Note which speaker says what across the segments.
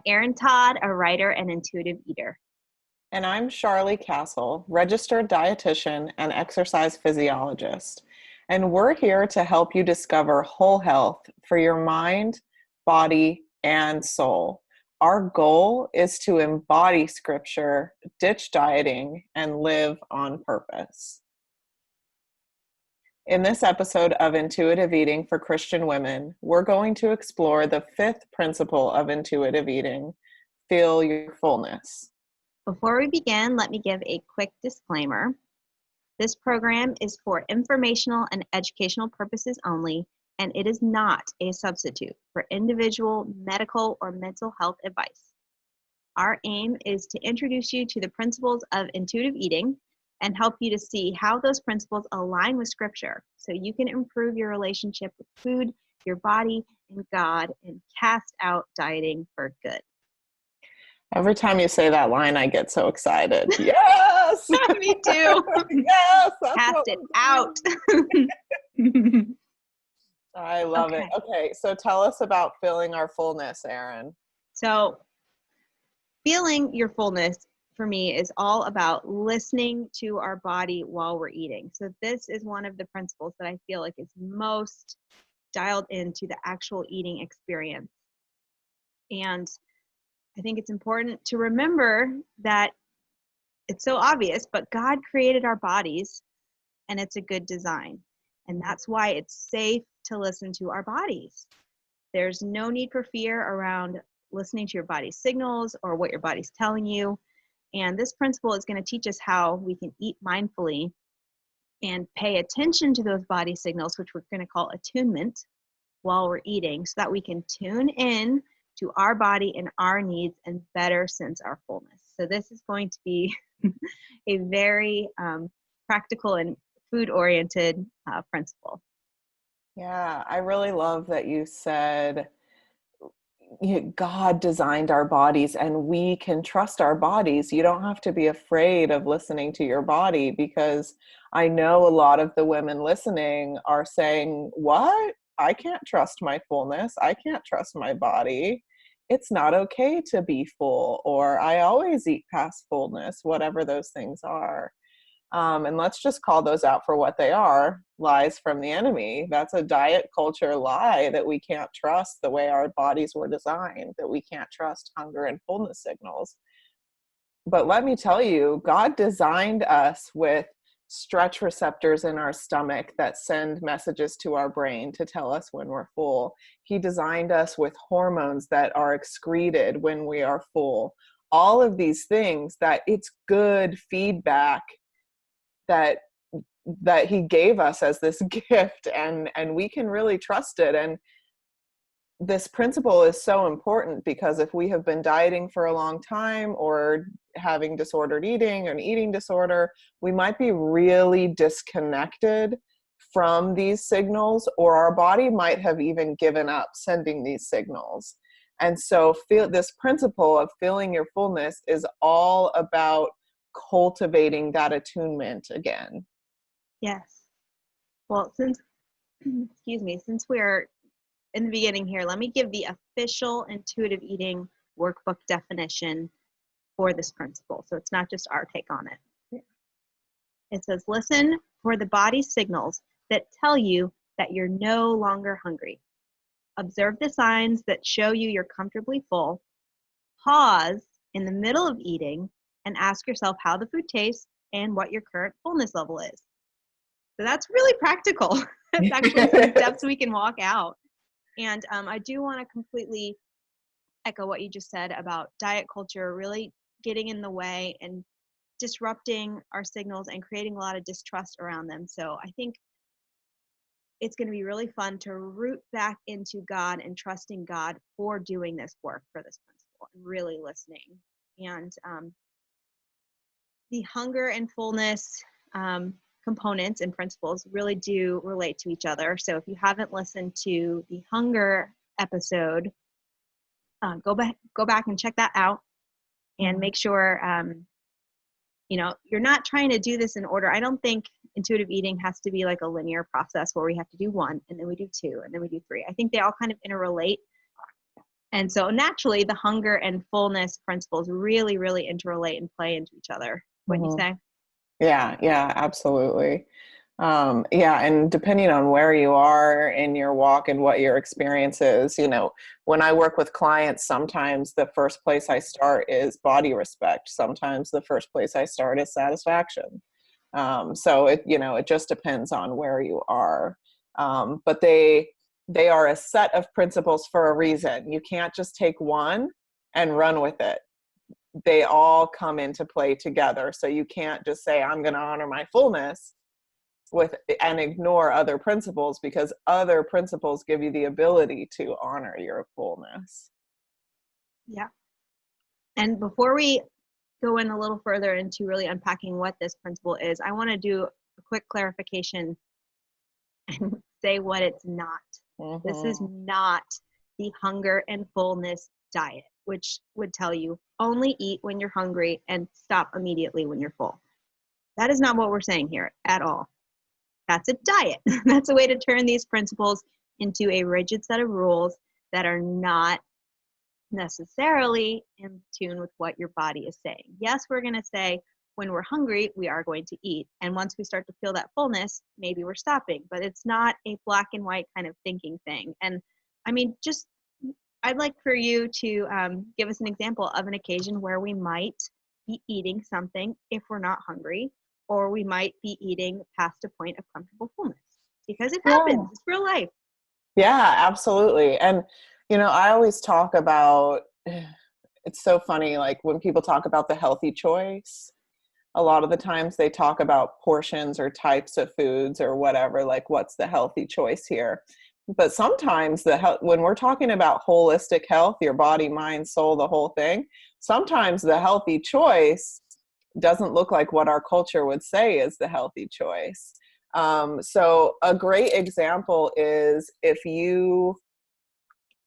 Speaker 1: Erin Todd, a writer and intuitive eater.
Speaker 2: And I'm Charlie Castle, registered dietitian and exercise physiologist. And we're here to help you discover whole health for your mind, body, and soul. Our goal is to embody scripture, ditch dieting, and live on purpose. In this episode of Intuitive Eating for Christian Women, we're going to explore the fifth principle of intuitive eating, feel your fullness.
Speaker 1: Before we begin, let me give a quick disclaimer. This program is for informational and educational purposes only, and it is not a substitute for individual medical or mental health advice. Our aim is to introduce you to the principles of intuitive eating and help you to see how those principles align with Scripture so you can improve your relationship with food, your body, and God, and cast out dieting for good.
Speaker 2: Every time you say that line, I get so excited. Yes!
Speaker 1: Me too.
Speaker 2: Yes!
Speaker 1: Cast it out.
Speaker 2: I love it. Okay, so tell us about feeling our fullness, Erin.
Speaker 1: So feeling your fullness for me is all about listening to our body while we're eating. So this is one of the principles that I feel like is most dialed into the actual eating experience. And I think it's important to remember that it's so obvious, but God created our bodies and it's a good design. And that's why it's safe to listen to our bodies. There's no need for fear around listening to your body's signals or what your body's telling you. And this principle is going to teach us how we can eat mindfully and pay attention to those body signals, which we're going to call attunement, while we're eating, so that we can tune in to our body and our needs and better sense our fullness. So this is going to be a very practical and food-oriented principle.
Speaker 2: Yeah, I really love that you said God designed our bodies and we can trust our bodies. You don't have to be afraid of listening to your body, because I know a lot of the women listening are saying, what? I can't trust my fullness. I can't trust my body. It's not okay to be full, or I always eat past fullness, whatever those things are. And let's just call those out for what they are, lies from the enemy. That's a diet culture lie that we can't trust the way our bodies were designed, that we can't trust hunger and fullness signals. But let me tell you, God designed us with stretch receptors in our stomach that send messages to our brain to tell us when we're full. He designed us with hormones that are excreted when we are full. All of these things that it's good feedback that he gave us as this gift, and we can really trust it. And this principle is so important because if we have been dieting for a long time or having disordered eating or an eating disorder, we might be really disconnected from these signals, or our body might have even given up sending these signals. And so this principle of feeling your fullness is all about cultivating that attunement again.
Speaker 1: Yes. Well, since we're in the beginning here, let me give the official intuitive eating workbook definition for this principle. So it's not just our take on it.
Speaker 2: Yeah.
Speaker 1: It says, listen for the body's signals that tell you that you're no longer hungry. Observe the signs that show you you're comfortably full. Pause in the middle of eating and ask yourself how the food tastes and what your current fullness level is. So that's really practical. That's actually some steps we can walk out. And I do want to completely echo what you just said about diet culture really getting in the way and disrupting our signals and creating a lot of distrust around them. So I think it's going to be really fun to root back into God and trusting God for doing this work for this principle and really listening. And the hunger and fullness components and principles really do relate to each other. So if you haven't listened to the hunger episode, go back and check that out, and make sure you're not trying to do this in order. I don't think intuitive eating has to be like a linear process where we have to do one and then we do two and then we do three. I think they all kind of interrelate. And so naturally, the hunger and fullness principles really, really interrelate and play into each other. Wouldn't you
Speaker 2: Mhm.
Speaker 1: say?
Speaker 2: Yeah, yeah, absolutely. Yeah, and depending on where you are in your walk and what your experience is, when I work with clients, sometimes the first place I start is body respect. Sometimes the first place I start is satisfaction. So it just depends on where you are. But they are a set of principles for a reason. You can't just take one and run with it. They all come into play together. So you can't just say, I'm going to honor my fullness and ignore other principles, because other principles give you the ability to honor your fullness.
Speaker 1: Yeah. And before we go in a little further into really unpacking what this principle is, I want to do a quick clarification and say what it's not. This is
Speaker 2: Mm-hmm.
Speaker 1: not the hunger and fullness diet, which would tell you only eat when you're hungry and stop immediately when you're full. That is not what we're saying here at all. That's a diet. That's a way to turn these principles into a rigid set of rules that are not necessarily in tune with what your body is saying. Yes, we're going to say when we're hungry, we are going to eat. And once we start to feel that fullness, maybe we're stopping. But it's not a black and white kind of thinking thing. And I mean, I'd like for you to give us an example of an occasion where we might be eating something if we're not hungry, or we might be eating past a point of comfortable fullness. Because it
Speaker 2: Yeah.
Speaker 1: happens, it's real life.
Speaker 2: Yeah, absolutely. And, I always talk about, it's so funny, like when people talk about the healthy choice, a lot of the times they talk about portions or types of foods or whatever, like what's the healthy choice here. But sometimes when we're talking about holistic health, your body, mind, soul, the whole thing, sometimes the healthy choice doesn't look like what our culture would say is the healthy choice. So a great example is if you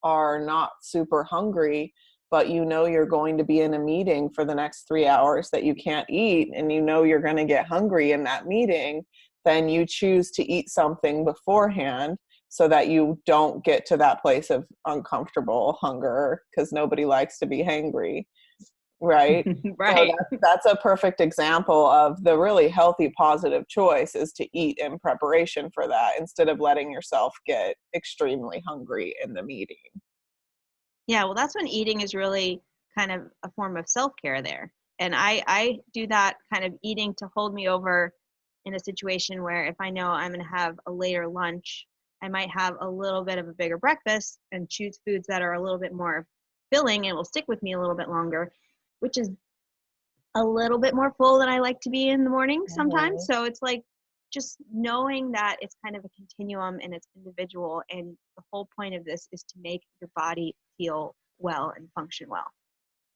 Speaker 2: are not super hungry, but you're going to be in a meeting for the next 3 hours that you can't eat, and you're going to get hungry in that meeting, then you choose to eat something beforehand so that you don't get to that place of uncomfortable hunger, because nobody likes to be hangry. Right. So
Speaker 1: Right.
Speaker 2: that's a perfect example of the really healthy, positive choice, is to eat in preparation for that instead of letting yourself get extremely hungry in the meeting.
Speaker 1: Yeah, well, that's when eating is really kind of a form of self-care there. And I do that kind of eating to hold me over in a situation where if I know I'm going to have a later lunch, I might have a little bit of a bigger breakfast and choose foods that are a little bit more filling and will stick with me a little bit longer, which is a little bit more full than I like to be in the morning sometimes.
Speaker 2: Mhm.
Speaker 1: So it's like just knowing that it's kind of a continuum and it's individual. And the whole point of this is to make your body feel well and function well.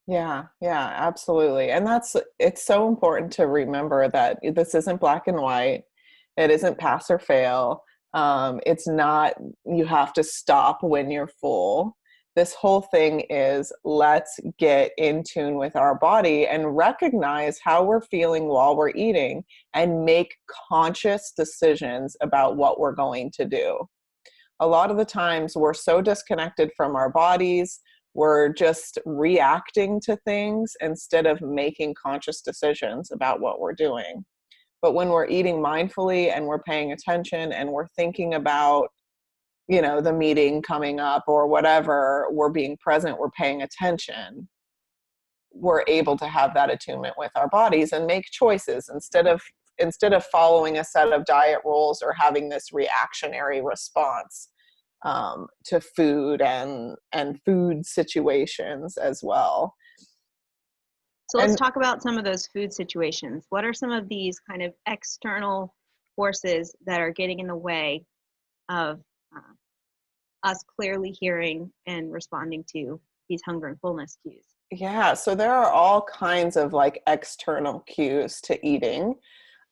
Speaker 2: Yeah, yeah, absolutely. And it's so important to remember that this isn't black and white. It isn't pass or fail. It's not, you have to stop when you're full. This whole thing is, let's get in tune with our body and recognize how we're feeling while we're eating and make conscious decisions about what we're going to do. A lot of the times we're so disconnected from our bodies, we're just reacting to things instead of making conscious decisions about what we're doing. But when we're eating mindfully and we're paying attention and we're thinking about, the meeting coming up or whatever, we're being present, we're paying attention, we're able to have that attunement with our bodies and make choices instead of following a set of diet rules or having this reactionary response to food and food situations as well.
Speaker 1: So let's
Speaker 2: And
Speaker 1: talk about some of those food situations. What are some of these kind of external forces that are getting in the way of us clearly hearing and responding to these hunger and fullness cues?
Speaker 2: yeah, so there are all kinds of like external cues to eating.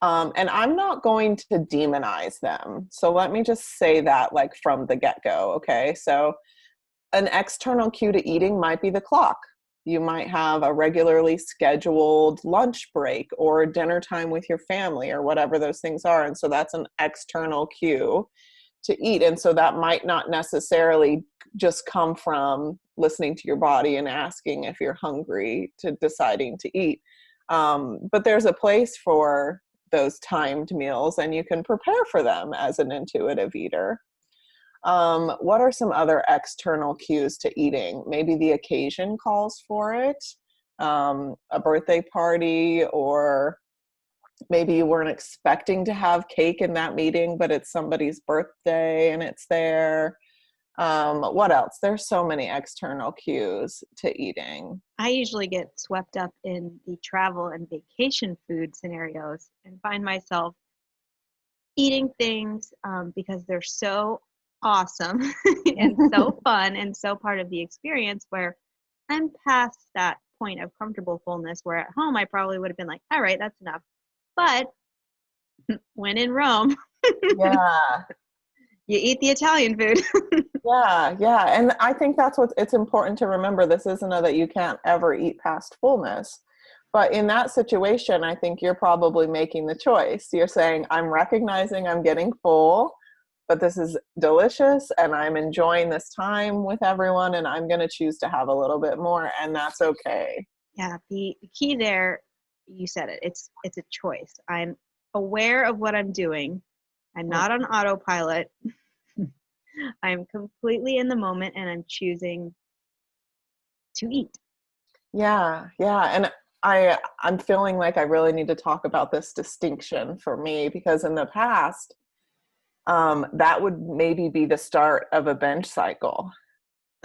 Speaker 2: And I'm not going to demonize them. So let me just say that, like, from the get-go. Okay. So an external cue to eating might be the clock. You might have a regularly scheduled lunch break or dinner time with your family or whatever those things are. And so that's an external cue to eat. And so that might not necessarily just come from listening to your body and asking if you're hungry to deciding to eat. But there's a place for those timed meals, and you can prepare for them as an intuitive eater. What are some other external cues to eating? Maybe the occasion calls for it, a birthday party, or maybe you weren't expecting to have cake in that meeting, but it's somebody's birthday and it's there. What else? There's so many external cues to eating.
Speaker 1: I usually get swept up in the travel and vacation food scenarios and find myself eating things because they're so awesome and so fun and so part of the experience, where I'm past that point of comfortable fullness, where at home I probably would have been like, all right, that's enough. But when in Rome,
Speaker 2: Yeah.
Speaker 1: you eat the Italian food.
Speaker 2: Yeah. And I think that's what it's important to remember. This isn't that you can't ever eat past fullness. But in that situation, I think you're probably making the choice. You're saying, I'm recognizing I'm getting full, but this is delicious and I'm enjoying this time with everyone, and I'm going to choose to have a little bit more, and that's okay.
Speaker 1: Yeah, the key there, you said it. It's a choice. I'm aware of what I'm doing. I'm not on autopilot. I'm completely in the moment, and I'm choosing to eat.
Speaker 2: Yeah. And I'm feeling like I really need to talk about this distinction for me, because in the past, that would maybe be the start of a binge cycle.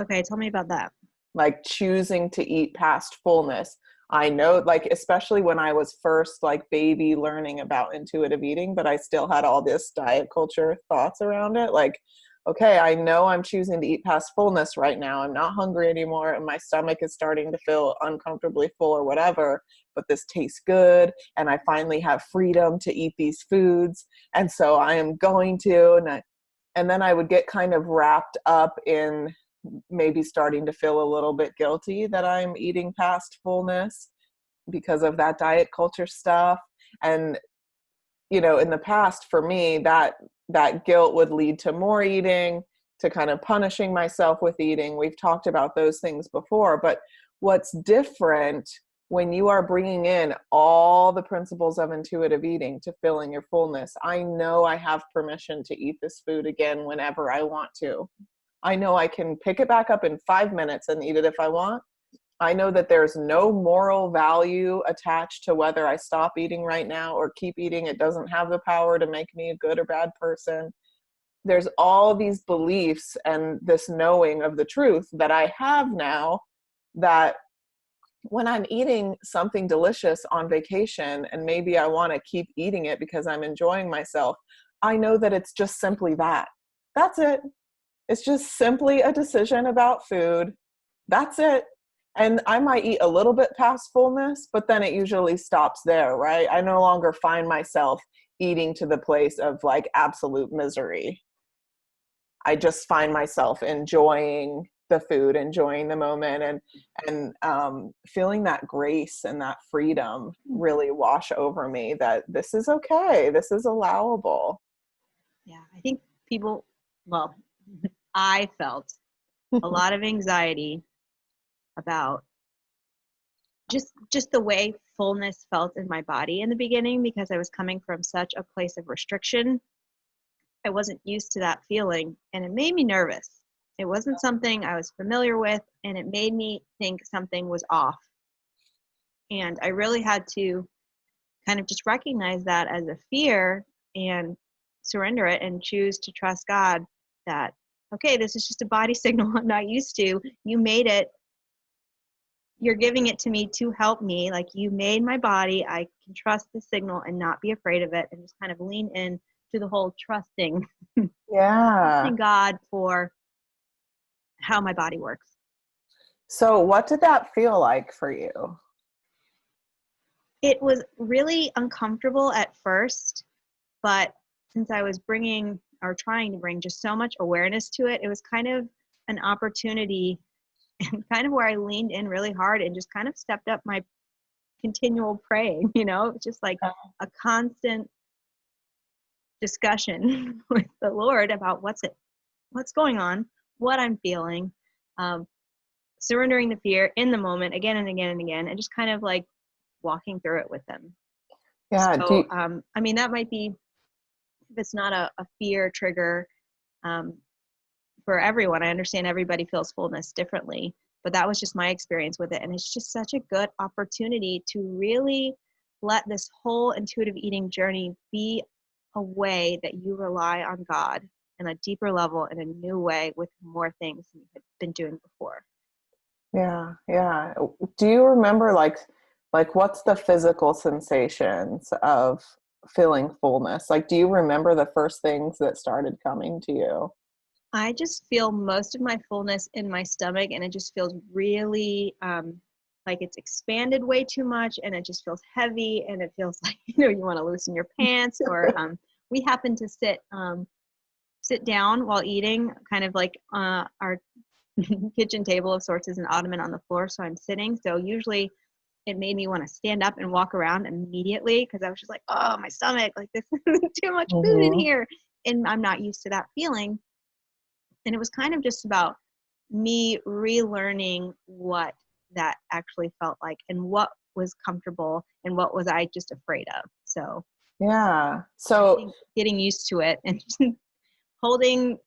Speaker 1: Okay, tell me about that.
Speaker 2: Like choosing to eat past fullness. I know, like, especially when I was first like baby learning about intuitive eating, but I still had all this diet culture thoughts around it. Like, okay, I know I'm choosing to eat past fullness right now. I'm not hungry anymore and my stomach is starting to feel uncomfortably full or whatever, but this tastes good and I finally have freedom to eat these foods. And so I am going to, and then I would get kind of wrapped up in maybe starting to feel a little bit guilty that I'm eating past fullness because of that diet culture stuff. And, you know, in the past for me, that guilt would lead to more eating, to kind of punishing myself with eating. We've talked about those things before, but what's different when you are bringing in all the principles of intuitive eating to filling your fullness, I know I have permission to eat this food again whenever I want to. I know I can pick it back up in 5 minutes and eat it if I want. I know that there's no moral value attached to whether I stop eating right now or keep eating. It doesn't have the power to make me a good or bad person. There's all these beliefs and this knowing of the truth that I have now, that when I'm eating something delicious on vacation and maybe I want to keep eating it because I'm enjoying myself, I know that it's just simply that. That's it. It's just simply a decision about food. That's it. And I might eat a little bit past fullness, but then it usually stops there, right? I no longer find myself eating to the place of like absolute misery. I just find myself enjoying the food, enjoying the moment, and feeling that grace and that freedom really wash over me, that this is okay. This is allowable.
Speaker 1: Yeah, I think people, well, I felt a lot of anxiety about just the way fullness felt in my body in the beginning, because I was coming from such a place of restriction. I wasn't used to that feeling, and it made me nervous. It wasn't something I was familiar with, and it made me think something was off. And I really had to kind of just recognize that as a fear and surrender it and choose to trust God that, okay, this is just a body signal I'm not used to. You made it. You're giving it to me to help me. Like, you made my body. I can trust the signal and not be afraid of it, and just kind of lean in to the whole trusting
Speaker 2: Yeah.
Speaker 1: God for how my body works.
Speaker 2: So what did that feel like for you?
Speaker 1: It was really uncomfortable at first, but since I was bringing or trying to bring just so much awareness to it, it was kind of an opportunity, and kind of where I leaned in really hard and just kind of stepped up my continual praying, just like a constant discussion with the Lord about what's going on, what I'm feeling, surrendering the fear in the moment again and again and again, and just kind of like walking through it with them.
Speaker 2: Yeah.
Speaker 1: So, I mean, that might be, if it's not a fear trigger for everyone. I understand everybody feels fullness differently, but that was just my experience with it. And it's just such a good opportunity to really let this whole intuitive eating journey be a way that you rely on God in a deeper level, in a new way, with more things than you had been doing before.
Speaker 2: Yeah, yeah. Do you remember like what's the physical sensations of feeling fullness? Like, do you remember the first things that started coming to you?
Speaker 1: I just feel most of my fullness in my stomach, and it just feels really like it's expanded way too much, and it just feels heavy, and it feels like, you want to loosen your pants. Or we happen to sit down while eating, kind of like our kitchen table of sorts is an ottoman on the floor, so I'm sitting. So usually it made me want to stand up and walk around immediately, because I was just like, oh, my stomach, like this is too much food in
Speaker 2: Mm-hmm.
Speaker 1: here, and I'm not used to that feeling. And it was kind of just about me relearning what that actually felt like, and what was comfortable, and what was I just afraid of. So
Speaker 2: Yeah.
Speaker 1: I
Speaker 2: So
Speaker 1: think getting used to it, and holding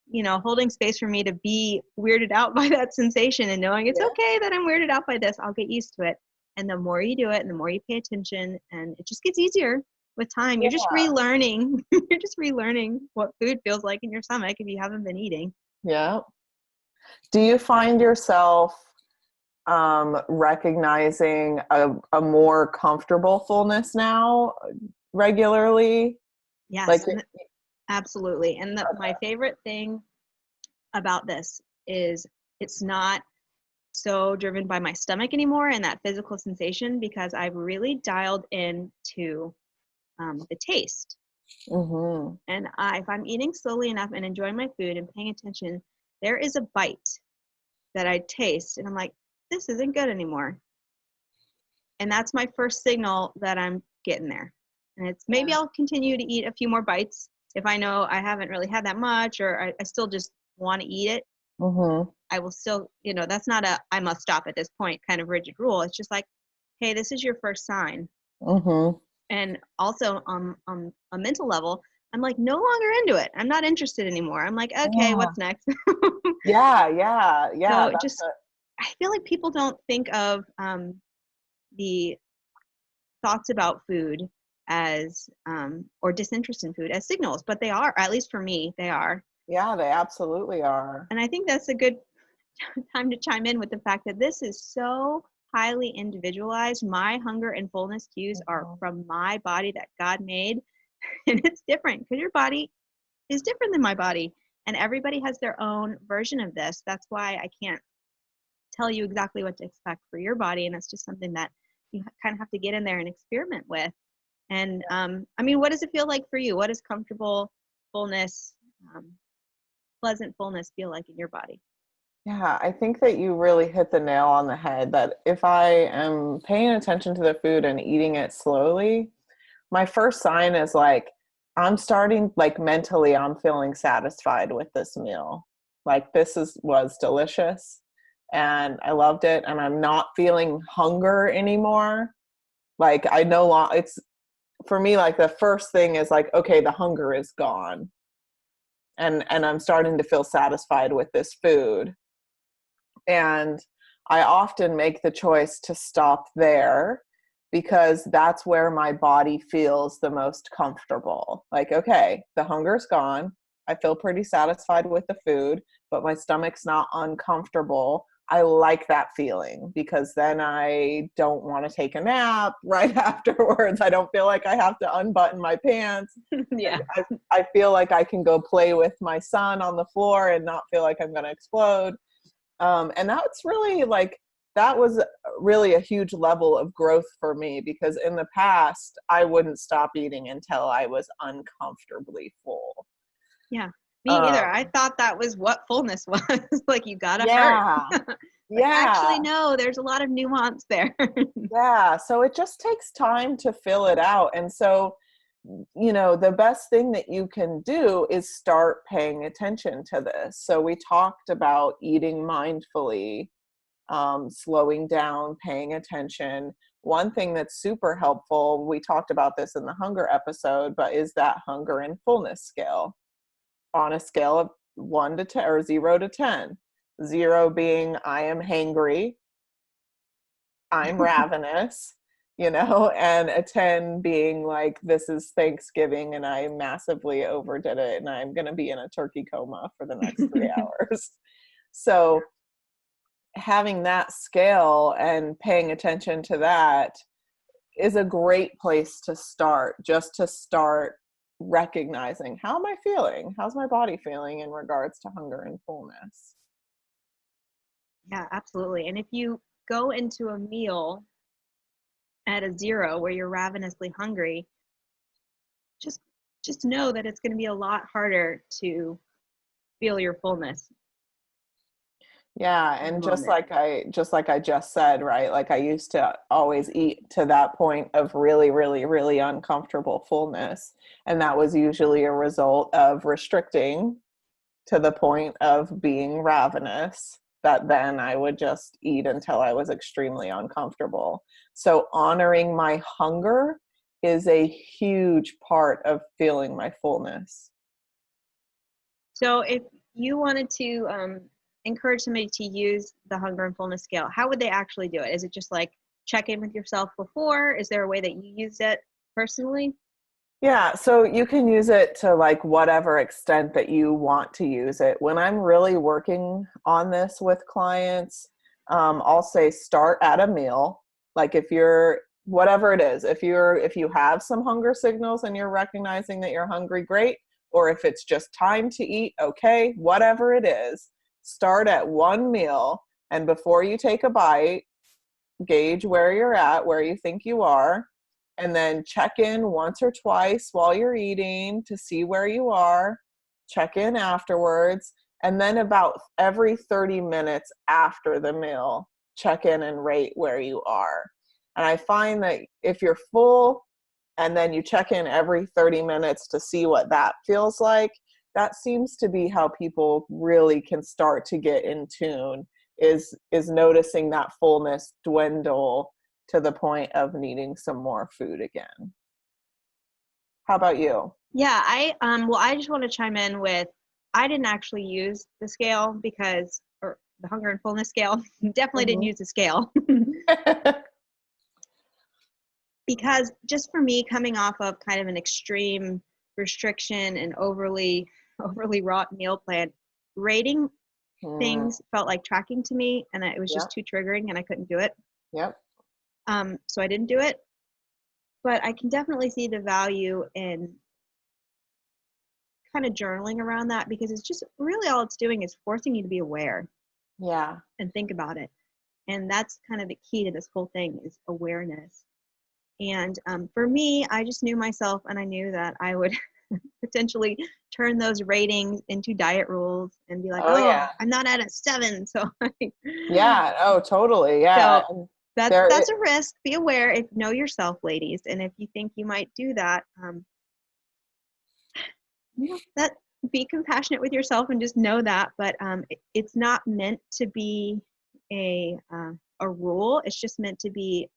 Speaker 1: space for me to be weirded out by that sensation, and knowing it's
Speaker 2: yeah,
Speaker 1: okay that I'm weirded out by this. I'll get used to it. And the more you do it, and the more you pay attention, and it just gets easier with time. You're just relearning. You're just relearning what food feels like in your stomach if you haven't been eating.
Speaker 2: yeah. Do you find yourself recognizing a more comfortable fullness now regularly? Like,
Speaker 1: Yes, absolutely. And my favorite thing about this is it's not so driven by my stomach anymore and that physical sensation, because I've really dialed into the taste.
Speaker 2: mm-hmm.
Speaker 1: And if I'm eating slowly enough and enjoying my food and paying attention, there is a bite that I taste, and I'm like, this isn't good anymore. And that's my first signal that I'm getting there. And it's maybe
Speaker 2: Yeah.
Speaker 1: I'll continue to eat a few more bites if I know I haven't really had that much, or I still just want to eat it.
Speaker 2: Mm-hmm.
Speaker 1: I will still, that's not I must stop at this point kind of rigid rule. It's just like, hey, this is your first sign.
Speaker 2: Mm-hmm.
Speaker 1: And also on a mental level, I'm like no longer into it. I'm not interested anymore. I'm like, okay,
Speaker 2: Yeah.
Speaker 1: what's next?
Speaker 2: Yeah, yeah, yeah.
Speaker 1: So just, I feel like people don't think of the thoughts about food as or disinterest in food as signals, but they are, at least for me, they are.
Speaker 2: Yeah, they absolutely are.
Speaker 1: And I think that's a good time to chime in with the fact that this is so highly individualized. My hunger and fullness cues are
Speaker 2: Mhm.
Speaker 1: from my body that God made, and it's different because your body is different than my body, and everybody has their own version of this. That's why I can't tell you exactly what to expect for your body, and that's just something that you kind of have to get in there and experiment with. And I mean, what does it feel like for you? What does comfortable fullness, um, pleasant fullness feel like in your body?
Speaker 2: Yeah, I think that you really hit the nail on the head that if I am paying attention to the food and eating it slowly, my first sign is like, I'm starting, like, mentally, I'm feeling satisfied with this meal. Like, was delicious and I loved it, and I'm not feeling hunger anymore. Like, I no longer, it's for me, like, the first thing is like, okay, the hunger is gone, and I'm starting to feel satisfied with this food. And I often make the choice to stop there because that's where my body feels the most comfortable. Like, okay, the hunger's gone. I feel pretty satisfied with the food, but my stomach's not uncomfortable. I like that feeling because then I don't want to take a nap right afterwards. I don't feel like I have to unbutton my pants.
Speaker 1: Yeah.
Speaker 2: I feel like I can go play with my son on the floor and not feel like I'm going to explode. And that's really like, that was really a huge level of growth for me because in the past, I wouldn't stop eating until I was uncomfortably full.
Speaker 1: Yeah. Me either. I
Speaker 2: Um,
Speaker 1: thought that was what fullness was. Like you gotta hurt.
Speaker 2: yeah,
Speaker 1: But actually,
Speaker 2: yeah,
Speaker 1: no, there's a lot of nuance there.
Speaker 2: yeah. So it just takes time to fill it out. And so the best thing that you can do is start paying attention to this. So we talked about eating mindfully, slowing down, paying attention. One thing that's super helpful, we talked about this in the hunger episode, but is that hunger and fullness scale on a scale of 1 to 10 or 0 to 10. 0 being I am hangry, I'm ravenous, and a 10 being like, this is Thanksgiving and I massively overdid it and I'm going to be in a turkey coma for the next 3 hours. So having that scale and paying attention to that is a great place to start, just to start recognizing, how am I feeling? How's my body feeling in regards to hunger and fullness?
Speaker 1: Yeah, absolutely. And if you go into a meal at a 0 where you're ravenously hungry, just know that it's going to be a lot harder to feel your fullness.
Speaker 2: Yeah, and just like I just said, right? Like I used to always eat to that point of really, really, really uncomfortable fullness. And that was usually a result of restricting to the point of being ravenous, that then I would just eat until I was extremely uncomfortable. So honoring my hunger is a huge part of feeling my fullness.
Speaker 1: So if you wanted to encourage somebody to use the hunger and fullness scale, how would they actually do it? Is it just like check in with yourself before? Is there a way that you use it personally?
Speaker 2: Yeah, so you can use it to like whatever extent that you want to use it. When I'm really working on this with clients, I'll say start at a meal. Like if you're, whatever it is, if you have some hunger signals and you're recognizing that you're hungry, great. Or if it's just time to eat, okay, whatever it is, start at one meal. And before you take a bite, gauge where you're at, where you think you are, and then check in once or twice while you're eating to see where you are, check in afterwards, and then about every 30 minutes after the meal, check in and rate where you are. And I find that if you're full and then you check in every 30 minutes to see what that feels like, that seems to be how people really can start to get in tune, is noticing that fullness dwindle to the point of needing some more food again. How about you?
Speaker 1: Yeah, I just want to chime in with, I didn't actually use the scale or the hunger and fullness scale. Definitely didn't use the scale. Because just for me, coming off of kind of an extreme restriction and overly raw meal plan, rating things felt like tracking to me, and it was just too triggering and I couldn't do it.
Speaker 2: Yep.
Speaker 1: So I didn't do it, but I can definitely see the value in kind of journaling around that, because it's just really, all it's doing is forcing you to be aware.
Speaker 2: Yeah.
Speaker 1: And think about it. And that's kind of the key to this whole thing, is awareness. And for me, I just knew myself, and I knew that I would potentially turn those ratings into diet rules and be like,
Speaker 2: Oh
Speaker 1: oh,
Speaker 2: yeah.
Speaker 1: I'm not at a 7. So
Speaker 2: Yeah. Oh, totally. Yeah.
Speaker 1: So that's a risk. Be aware. Know yourself, ladies. And if you think you might do that, that be compassionate with yourself and just know that. But it's not meant to be a rule. It's just meant to be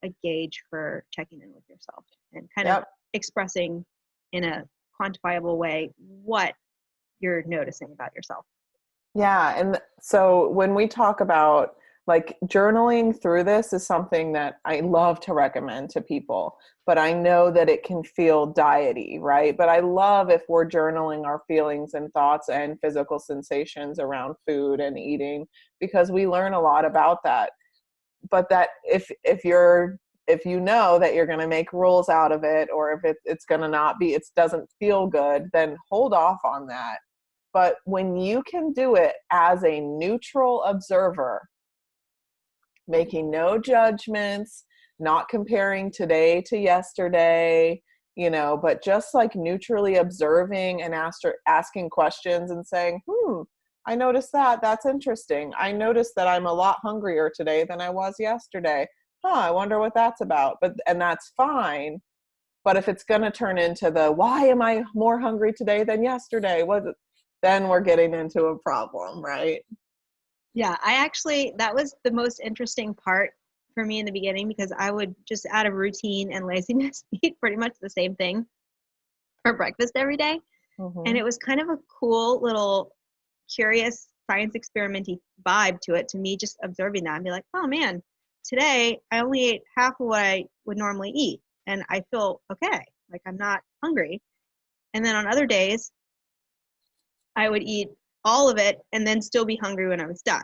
Speaker 1: a gauge for checking in with yourself and kind of expressing in a quantifiable way what you're noticing about yourself.
Speaker 2: Yeah. And so when we talk about like journaling through this, is something that I love to recommend to people, but I know that it can feel diety, right? But I love if we're journaling our feelings and thoughts and physical sensations around food and eating, because we learn a lot about that. But that if you know that you're going to make rules out of it, or if it's going to not be, it doesn't feel good, then hold off on that. But when you can do it as a neutral observer, making no judgments, not comparing today to yesterday, but just like neutrally observing and asking questions and saying, I noticed that. That's interesting. I noticed that I'm a lot hungrier today than I was yesterday. I wonder what that's about. And that's fine. But if it's going to turn into the, why am I more hungry today than yesterday? Then we're getting into a problem, right?
Speaker 1: Yeah, that was the most interesting part for me in the beginning, because I would just out of routine and laziness eat pretty much the same thing for breakfast every day. And
Speaker 2: Mm-hmm.
Speaker 1: it was kind of a cool little curious science experimenty vibe to it, to me, just observing that and be like, oh man, today I only ate half of what I would normally eat and I feel okay. Like I'm not hungry. And then on other days, I would eat all of it and then still be hungry when I was done.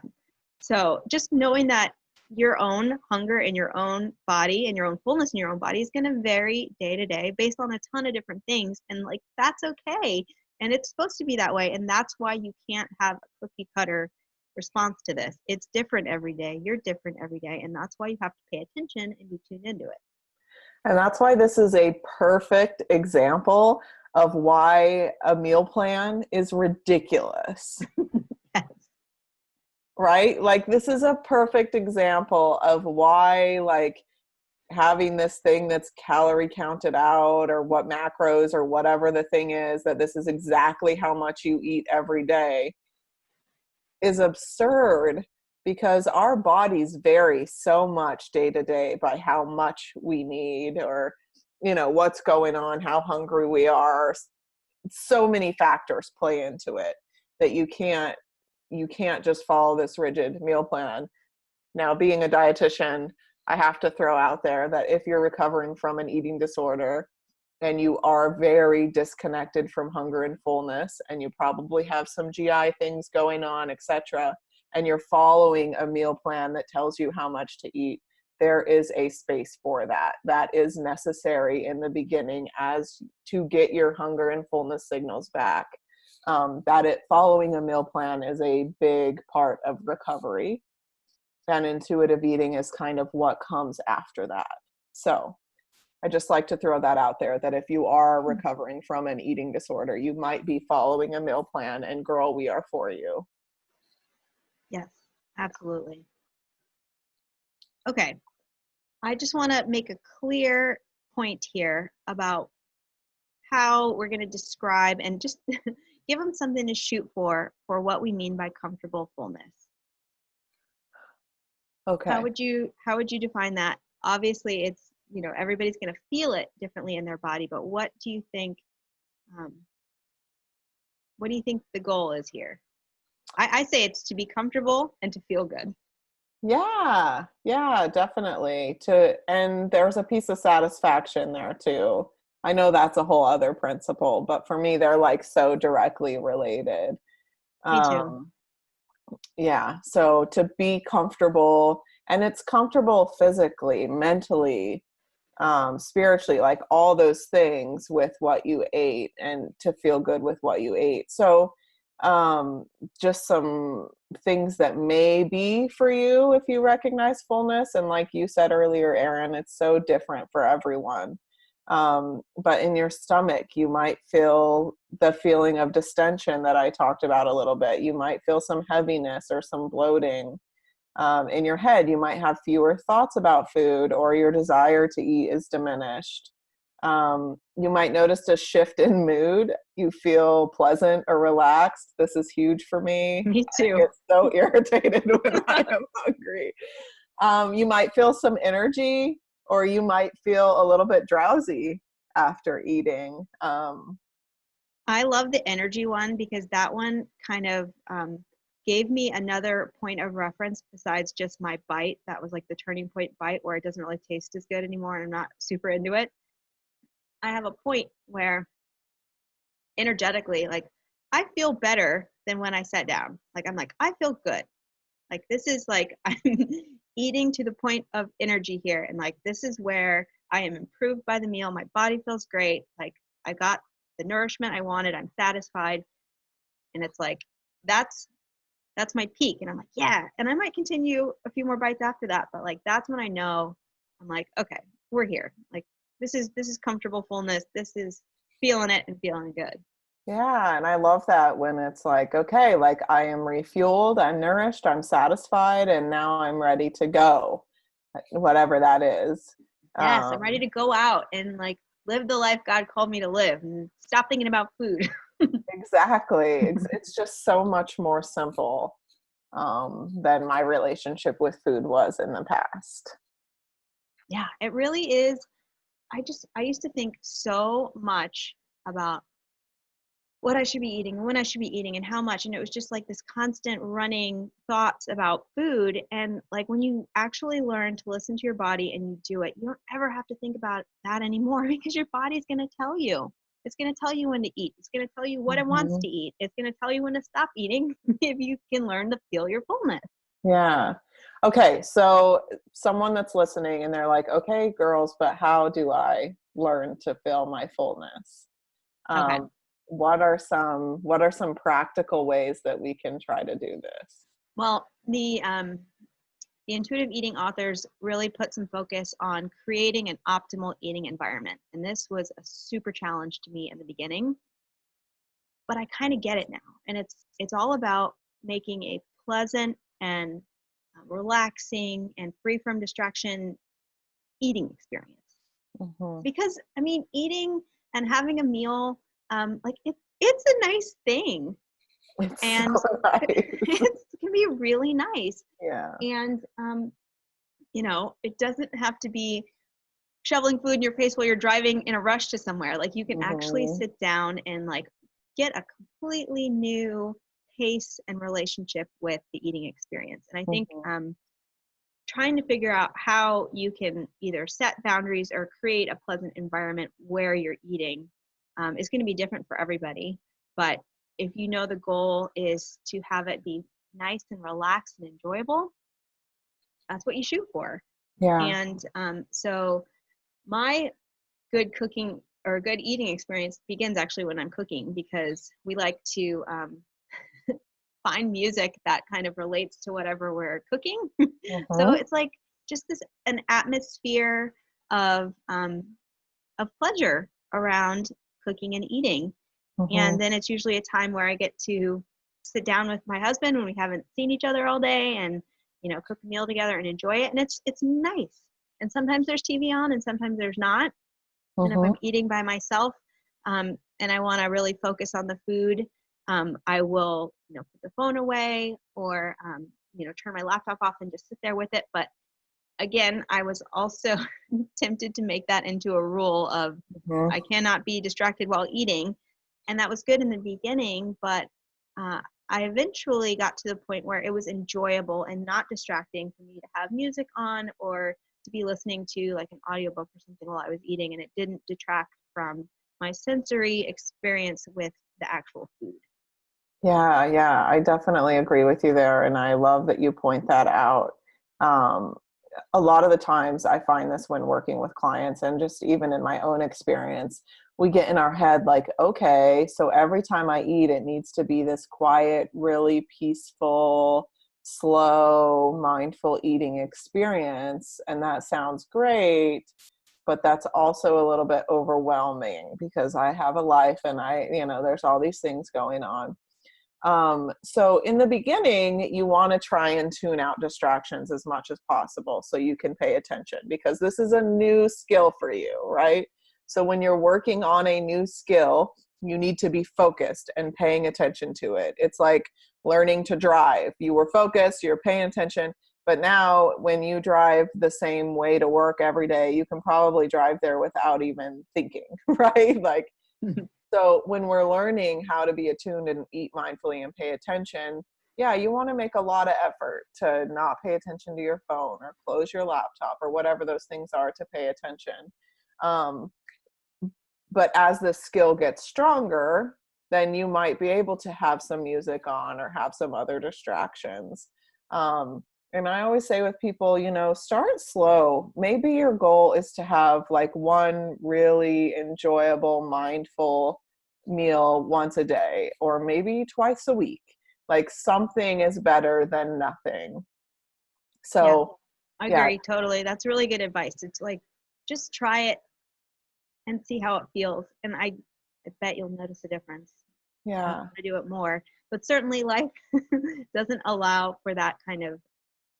Speaker 1: So just knowing that your own hunger in your own body and your own fullness in your own body is going to vary day to day based on a ton of different things. And like, that's okay. And it's supposed to be that way. And that's why you can't have a cookie cutter response to this. It's different every day. You're different every day. And that's why you have to pay attention and be tuned into it.
Speaker 2: And that's why this is a perfect example of why a meal plan is ridiculous.
Speaker 1: Yes.
Speaker 2: Right? Like, this is a perfect example of why, like, having this thing that's calorie counted out or what macros or whatever the thing is, that this is exactly how much you eat every day, is absurd, because our bodies vary so much day to day by how much we need, or what's going on, how hungry we are. So many factors play into it that you can't just follow this rigid meal plan. Now, being a dietitian, I have to throw out there that if you're recovering from an eating disorder and you are very disconnected from hunger and fullness, and you probably have some GI things going on, etc., and you're following a meal plan that tells you how much to eat, there is a space for that. That is necessary in the beginning, as to get your hunger and fullness signals back. Following a meal plan is a big part of recovery, and intuitive eating is kind of what comes after that. So I just like to throw that out there, that if you are recovering from an eating disorder, you might be following a meal plan, and girl, we are for you.
Speaker 1: Yes, absolutely. Okay. I just want to make a clear point here about how we're going to describe and just give them something to shoot for what we mean by comfortable fullness.
Speaker 2: Okay.
Speaker 1: How would you define that? Obviously, it's, everybody's going to feel it differently in their body, but um, what do you think the goal is here? I say it's to be comfortable and to feel good.
Speaker 2: Yeah, definitely. And there's a piece of satisfaction there too. I know that's a whole other principle, but for me, they're like so directly related.
Speaker 1: Me too.
Speaker 2: Um, yeah. So to be comfortable, and it's comfortable physically, mentally, spiritually, like all those things with what you ate, and to feel good with what you ate. So just some things that may be for you if you recognize fullness. And like you said earlier, Erin, it's so different for everyone. But in your stomach, you might feel the feeling of distension that I talked about a little bit. You might feel some heaviness or some bloating. In your head, you might have fewer thoughts about food, or your desire to eat is diminished. You might notice a shift in mood. You feel pleasant or relaxed. This is huge for me.
Speaker 1: Me
Speaker 2: I
Speaker 1: too.
Speaker 2: get so irritated when I am hungry. You might feel some energy, or you might feel a little bit drowsy after eating.
Speaker 1: I love the energy one, because that one kind of gave me another point of reference besides just my bite. That was like the turning point bite where it doesn't really taste as good anymore and I'm not super into it. I have a point where energetically, like, I feel better than when I sat down. Like, I'm like, I feel good. Like, this is like, I'm eating to the point of energy here. And like, this is where I am improved by the meal. My body feels great. Like, I got the nourishment I wanted. I'm satisfied. And it's like, that's my peak. And I'm like, yeah. And I might continue a few more bites after that. But like, that's when I know I'm like, okay, we're here. Like, this is comfortable fullness. This is feeling it and feeling good.
Speaker 2: Yeah, and I love that when it's like, okay, like I am refueled, I'm nourished, I'm satisfied, and now I'm ready to go, whatever that is.
Speaker 1: Yes, I'm
Speaker 2: Um,
Speaker 1: ready to go out and like live the life God called me to live and stop thinking about food.
Speaker 2: Exactly. It's just so much more simple than my relationship with food was in the past.
Speaker 1: Yeah, it really is. I used to think so much about what I should be eating, when I should be eating, and how much. And it was just like this constant running thoughts about food. And like when you actually learn to listen to your body and you do it, you don't ever have to think about that anymore because your body's going to tell you. It's going to tell you when to eat. It's going to tell you what it wants
Speaker 2: Mhm.
Speaker 1: to eat. It's going to tell you when to stop eating if you can learn to feel your fullness.
Speaker 2: Yeah. Okay. So someone that's listening and they're like, okay, girls, but how do I learn to feel my fullness?
Speaker 1: Okay.
Speaker 2: Um, what are some practical ways that we can try to do this?
Speaker 1: Well, the intuitive eating authors really put some focus on creating an optimal eating environment. And this was a super challenge to me in the beginning, but I kind of get it now. And it's all about making a pleasant and relaxing and free from distraction eating experience.
Speaker 2: Hmm.
Speaker 1: Because I mean, eating and having a meal, it's a nice thing,
Speaker 2: It's so
Speaker 1: and
Speaker 2: nice.
Speaker 1: it can be really nice.
Speaker 2: Yeah.
Speaker 1: And it doesn't have to be shoveling food in your face while you're driving in a rush to somewhere. Like you can actually
Speaker 2: Hmm.
Speaker 1: sit down and like get a completely new pace and relationship with the eating experience. And I think
Speaker 2: Hmm.
Speaker 1: trying to figure out how you can either set boundaries or create a pleasant environment where you're eating is going to be different for everybody. But if you know the goal is to have it be nice and relaxed and enjoyable, that's what you shoot for.
Speaker 2: Yeah.
Speaker 1: And so my good cooking or good eating experience begins actually when I'm cooking because we like to find music that kind of relates to whatever we're cooking. So
Speaker 2: Hmm.
Speaker 1: it's like just this an atmosphere of um, of pleasure around cooking and eating.
Speaker 2: Hmm.
Speaker 1: And then it's usually a time where I get to sit down with my husband when we haven't seen each other all day and cook a meal together and enjoy it. And it's nice. And sometimes there's TV on and sometimes there's not. And if
Speaker 2: Hmm.
Speaker 1: I'm eating by myself and I want to really focus on the food, I will, put the phone away or, turn my laptop off and just sit there with it. But again, I was also tempted to make that into a rule of
Speaker 2: Hmm.
Speaker 1: I cannot be distracted while eating. And that was good in the beginning, but uh, I eventually got to the point where it was enjoyable and not distracting for me to have music on or to be listening to like an audiobook or something while I was eating, and it didn't detract from my sensory experience with the actual food.
Speaker 2: Yeah, yeah, I definitely agree with you there. And I love that you point that out. Um, a lot of the times I find this when working with clients and just even in my own experience, we get in our head like, okay, so every time I eat, it needs to be this quiet, really peaceful, slow, mindful eating experience. And that sounds great, but that's also a little bit overwhelming because I have a life and there's all these things going on. So in the beginning, you want to try and tune out distractions as much as possible so you can pay attention because this is a new skill for you, right? So when you're working on a new skill, you need to be focused and paying attention to it. It's like learning to drive. You were focused, you're paying attention, but now when you drive the same way to work every day, you can probably drive there without even thinking, right? Like so when we're learning how to be attuned and eat mindfully and pay attention, yeah, you want to make a lot of effort to not pay attention to your phone or close your laptop or whatever those things are to pay attention. Um, but as the skill gets stronger, then you might be able to have some music on or have some other distractions. And I always say with people, start slow. Maybe your goal is to have like one really enjoyable, mindful meal once a day, or maybe twice a week. Like something is better than nothing.
Speaker 1: Yeah,
Speaker 2: So,
Speaker 1: I
Speaker 2: yeah,
Speaker 1: agree totally. That's really good advice. It's like just try it and see how it feels. And I bet you'll notice a difference and
Speaker 2: yeah.
Speaker 1: want to do it more. But certainly life doesn't allow for that kind of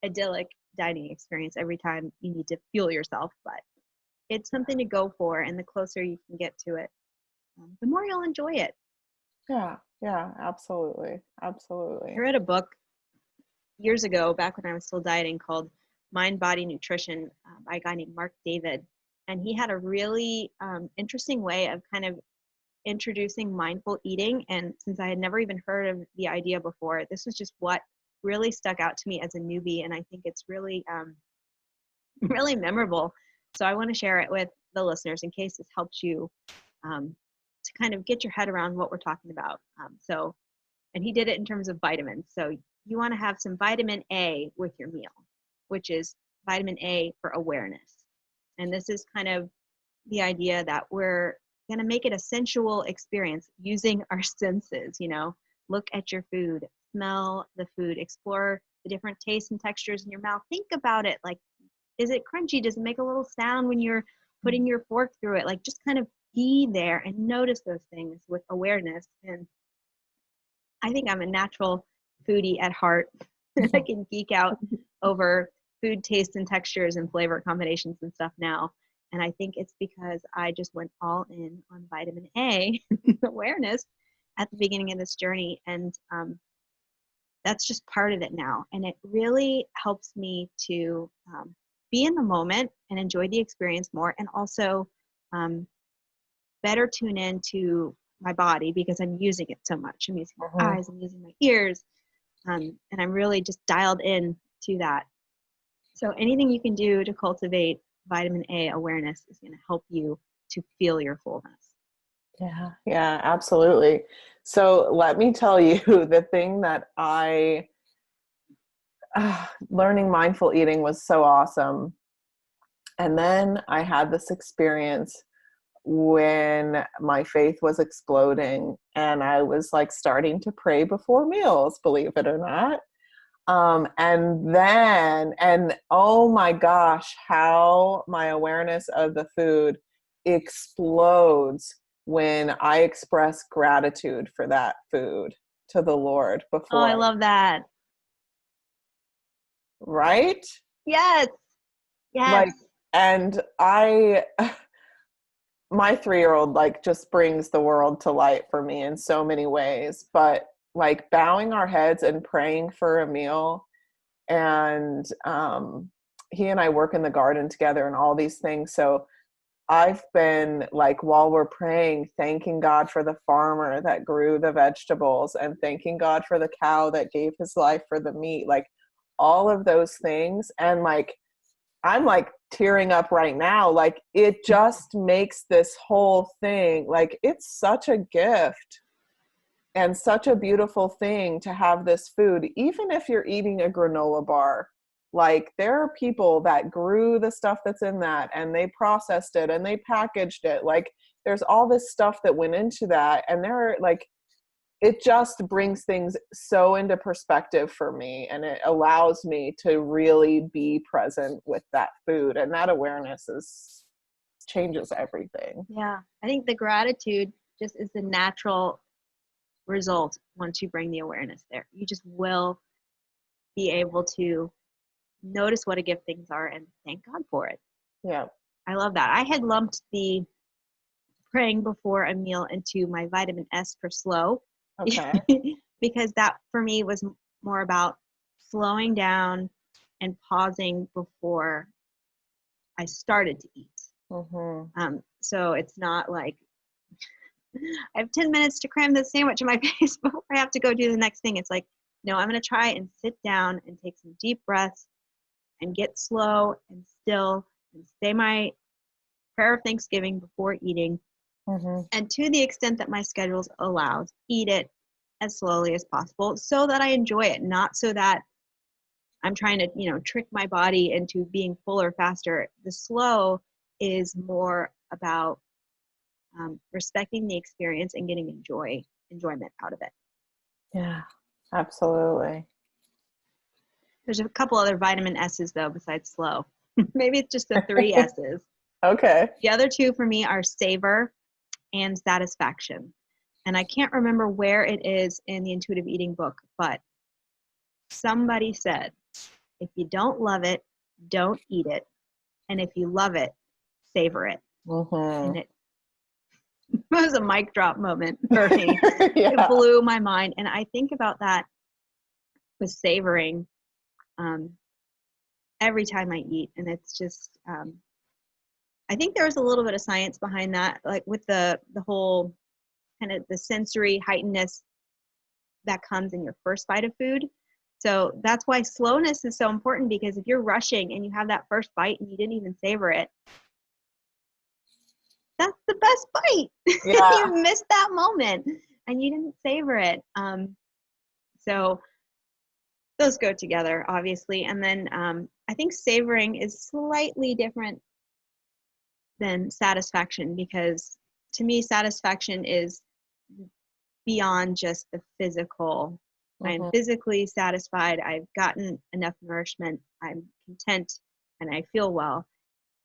Speaker 1: idyllic dining experience every time you need to fuel yourself. But it's something to go for, and the closer you can get to it, the more you'll enjoy it.
Speaker 2: Yeah, yeah, absolutely.
Speaker 1: I
Speaker 2: Absolutely.
Speaker 1: read a book years ago, back when I was still dieting, called Mind Body Nutrition by a guy named Mark David. And he had a really interesting way of kind of introducing mindful eating. And since I had never even heard of the idea before, this was just what really stuck out to me as a newbie. And I think it's really, really memorable. So I want to share it with the listeners in case this helps you to kind of get your head around what we're talking about. And he did it in terms of vitamins. So you want to have some vitamin A with your meal, which is vitamin A for awareness. And this is kind of the idea that we're going to make it a sensual experience using our senses, look at your food, smell the food, explore the different tastes and textures in your mouth. Think about it. Like, is it crunchy? Does it make a little sound when you're putting your fork through it? Like, just kind of be there and notice those things with awareness. And I think I'm a natural foodie at heart. I can geek out over food taste and textures and flavor combinations and stuff now. And I think it's because I just went all in on vitamin A awareness at the beginning of this journey. And that's just part of it now. And it really helps me to be in the moment and enjoy the experience more, and also better tune into my body because I'm using it so much. I'm using my eyes, I'm using my ears, and I'm really just dialed in to that. So anything you can do to cultivate vitamin A awareness is going to help you to feel your fullness.
Speaker 2: Yeah, yeah, absolutely. So let me tell you the thing that learning mindful eating was so awesome. And then I had this experience when my faith was exploding and I was like starting to pray before meals, believe it or not. And oh my gosh, how my awareness of the food explodes when I express gratitude for that food to the Lord
Speaker 1: Oh, I
Speaker 2: before.
Speaker 1: love that.
Speaker 2: Right?
Speaker 1: Yes. Yes.
Speaker 2: Like, and my 3-year-old like just brings the world to light for me in so many ways, but like bowing our heads and praying for a meal, and he and I work in the garden together and all these things. So I've been like, while we're praying, thanking God for the farmer that grew the vegetables and thanking God for the cow that gave his life for the meat, like all of those things. And like, I'm like tearing up right now. Like it just makes this whole thing, like it's such a gift and such a beautiful thing to have this food, even if you're eating a granola bar. Like there are people that grew the stuff that's in that and they processed it and they packaged it. Like there's all this stuff that went into that, and they're like, it just brings things so into perspective for me, and it allows me to really be present with that food, and that awareness is changes everything.
Speaker 1: Yeah. I think the gratitude just is the natural result once you bring the awareness there. You just will be able to notice what a gift things are and thank God for it.
Speaker 2: Yeah.
Speaker 1: I love that. I had lumped the praying before a meal into my vitamin S for slow
Speaker 2: Okay.
Speaker 1: because that for me was more about slowing down and pausing before I started to eat. So it's not like I have 10 minutes to cram this sandwich in my face before I have to go do the next thing. It's like, no, I'm going to try and sit down and take some deep breaths and get slow and still and say my prayer of thanksgiving before eating. And to the extent that my schedule allows, eat it as slowly as possible so that I enjoy it, not so that I'm trying to, trick my body into being fuller faster. The slow is more about respecting the experience and getting enjoyment out of it.
Speaker 2: Yeah, absolutely.
Speaker 1: There's a couple other vitamin S's though besides slow. Maybe it's just the 3 S's.
Speaker 2: Okay.
Speaker 1: The other 2 for me are savor and satisfaction. And I can't remember where it is in the intuitive eating book, but somebody said, if you don't love it, don't eat it. And if you love it, savor it.
Speaker 2: Mm-hmm.
Speaker 1: And it was a mic drop moment for me. It
Speaker 2: Yeah.
Speaker 1: blew my mind. And I think about that with savoring every time I eat. And it's just, I think there's a little bit of science behind that, like with the whole kind of the sensory heightenedness that comes in your first bite of food. So that's why slowness is so important, because if you're rushing and you have that first bite and you didn't even savor it, that's the best bite.
Speaker 2: Yeah.
Speaker 1: You missed that moment and you didn't savor it. So those go together, obviously. And then I think savoring is slightly different than satisfaction, because to me, satisfaction is beyond just the physical. I'm
Speaker 2: Mm-hmm.
Speaker 1: physically satisfied. I've gotten enough nourishment. I'm content and I feel well.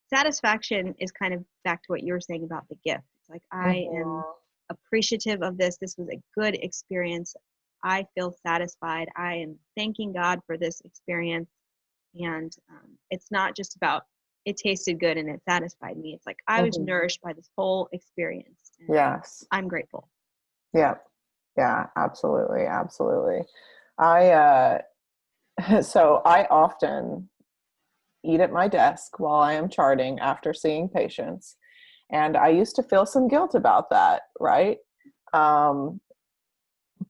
Speaker 1: Satisfaction is kind of back to what you were saying about the gift. It's like, I am
Speaker 2: Mm-hmm.
Speaker 1: appreciative of this. This was a good experience. I feel satisfied. I am thanking God for this experience. And it's not just about it tasted good and it satisfied me. It's like I was
Speaker 2: Mm-hmm.
Speaker 1: nourished by this whole experience and
Speaker 2: Yes.
Speaker 1: I'm grateful.
Speaker 2: Yeah. Yeah, absolutely. Absolutely. I so I often eat at my desk while I am charting after seeing patients. And I used to feel some guilt about that, right? Um,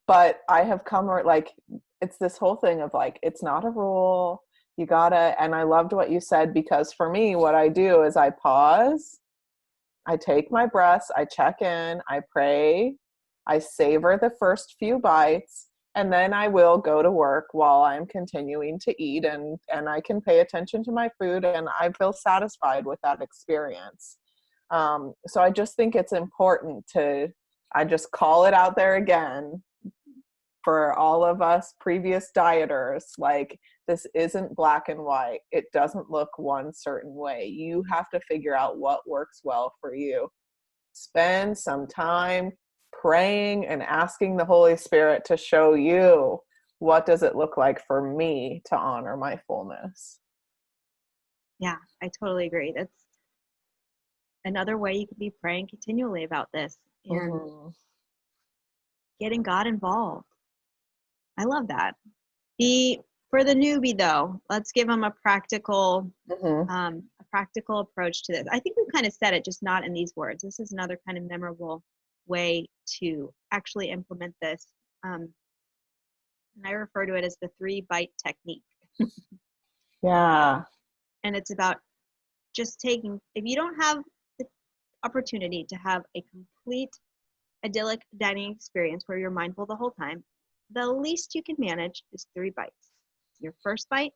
Speaker 2: but I have come like, it's this whole thing of like, it's not a rule. You gotta, and I loved what you said, because for me, what I do is I pause, I take my breaths, I check in, I pray, I savor the first few bites, and then I will go to work while I'm continuing to eat, and I can pay attention to my food, and I feel satisfied with that experience. So I just think it's important to, I just call it out there again for all of us previous dieters, like, this isn't black and white. It doesn't look one certain way. You have to figure out what works well for you. Spend some time praying and asking the Holy Spirit to show you, what does it look like for me to honor my fullness.
Speaker 1: Yeah, I totally agree. That's another way you could be praying continually about this and
Speaker 2: Mm-hmm.
Speaker 1: getting God involved. I love that. The For the newbie though, let's give them
Speaker 2: Mm-hmm.
Speaker 1: a practical approach to this. I think we've kind of said it, just not in these words. This is another kind of memorable way to actually implement this. And I refer to it as the 3-bite technique.
Speaker 2: Yeah.
Speaker 1: And it's about just taking, if you don't have the opportunity to have a complete idyllic dining experience where you're mindful the whole time, the least you can manage is 3 bites. Your first bite,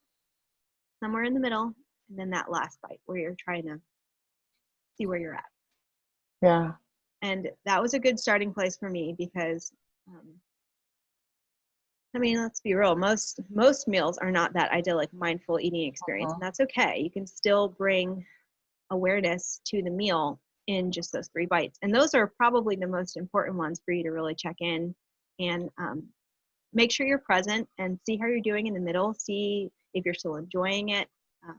Speaker 1: somewhere in the middle, and then that last bite where you're trying to see where you're at.
Speaker 2: Yeah.
Speaker 1: And that was a good starting place for me because, I mean, let's be real. Most meals are not that idyllic, mindful eating experience,
Speaker 2: Mm-hmm.
Speaker 1: and that's okay. You can still bring awareness to the meal in just those 3 bites, and those are probably the most important ones for you to really check in and make sure you're present and see how you're doing in the middle. See if you're still enjoying it. Um,